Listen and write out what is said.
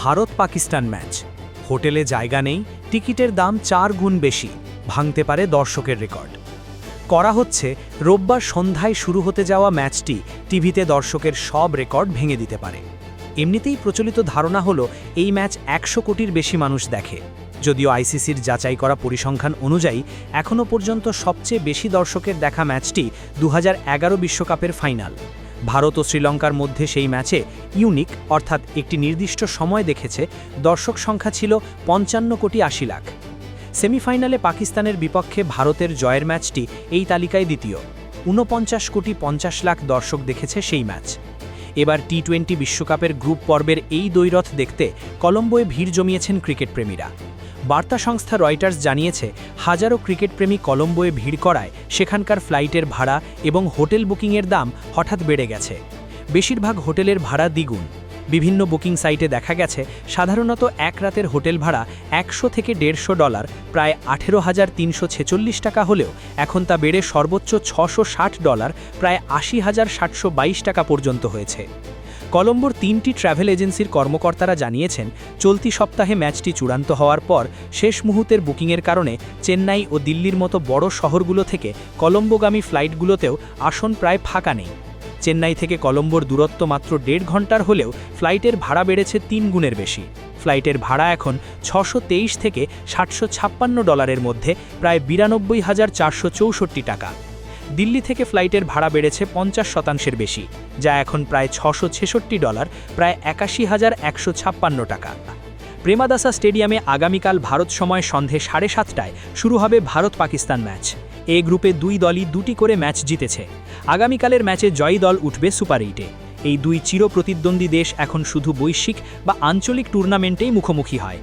Bharat Pakistan match. হোটেলে জায়গা নেই, টিকিটের দাম 4 গুণ বেশি, ভাঙতে পারে দর্শকের রেকর্ড। করা হচ্ছে রোববার সন্ধ্যায় শুরু হতে যাওয়া ম্যাচটি টিভিতে দর্শকের সব রেকর্ড ভেঙে দিতে পারে। এমনিতেই প্রচলিত ধারণা হলো এই ম্যাচ 100 কোটির বেশি মানুষ দেখে, যদিও আইসিসির যাচাই করা পরিসংখ্যান অনুযায়ী এখনও পর্যন্ত সবচেয়ে বেশি দর্শকের দেখা ম্যাচটি 2011 বিশ্বকাপের ফাইনাল। ভারত ও শ্রীলঙ্কার মধ্যে সেই ম্যাচে ইউনিক অর্থাৎ একটি নির্দিষ্ট সময় দেখেছে দর্শক সংখ্যা ছিল 55 কোটি 80 লাখ। সেমিফাইনালে পাকিস্তানের বিপক্ষে ভারতের জয়ের ম্যাচটি এই তালিকায় দ্বিতীয়। 49 কোটি 50 লাখ দর্শক দেখেছে সেই ম্যাচ। এবার টি-20 বিশ্বকাপের গ্রুপ পর্বের এই দ্বৈরথ দেখতে কলম্বোয় ভিড় জমিয়েছেন ক্রিকেট প্রেমীরা। বার্তা সংস্থা রয়টার্স জানিয়েছে, হাজারো ক্রিকেটপ্রেমী কলম্বোয় ভিড় করায় সেখানকার ফ্লাইটের ভাড়া এবং হোটেল বুকিংয়ের দাম হঠাৎ বেড়ে গেছে। বেশিরভাগ হোটেলের ভাড়া দ্বিগুণ। বিভিন্ন বুকিং সাইটে দেখা গেছে সাধারণত এক রাতের হোটেল ভাড়া $100 থেকে $150, প্রায় 18,346 টাকা হলেও এখন তা বেড়ে সর্বোচ্চ $660, প্রায় 80,722 টাকা পর্যন্ত হয়েছে। কলম্বোর 3টি ট্র্যাভেল এজেন্সির কর্মকর্তারা জানিয়েছেন, চলতি সপ্তাহে ম্যাচটি চূড়ান্ত হওয়ার পর শেষ মুহূর্তের বুকিংয়ের কারণে চেন্নাই ও দিল্লির মতো বড় শহরগুলো থেকে কলম্বোগামী ফ্লাইটগুলোতেও আসন প্রায় ফাঁকা নেই। চেন্নাই থেকে কলম্বোর দূরত্ব মাত্র 1.5 ঘন্টার হলেও ফ্লাইটের ভাড়া বেড়েছে 3 গুণের বেশি। ফ্লাইটের ভাড়া এখন $623 থেকে $756 মধ্যে, প্রায় 92,464 টাকা। দিল্লি থেকে ফ্লাইটের ভাড়া বেড়েছে 50% বেশি, যা এখন প্রায় $666, প্রায় 81,156 টাকা। প্রেমাদাসা স্টেডিয়ামে আগামীকাল ভারত সময় সন্ধে 7:30টায় শুরু হবে ভারত-পাকিস্তান ম্যাচ। এ গ্রুপে দুই দলই 2টি করে ম্যাচ জিতেছে। আগামীকালের ম্যাচে জয়ী দল উঠবে সুপার 8-এ। এই দুই চিরপ্রতিদ্বন্দ্বী দেশ এখন শুধু বৈশ্বিক বা আঞ্চলিক টুর্নামেন্টেই মুখোমুখি হয়।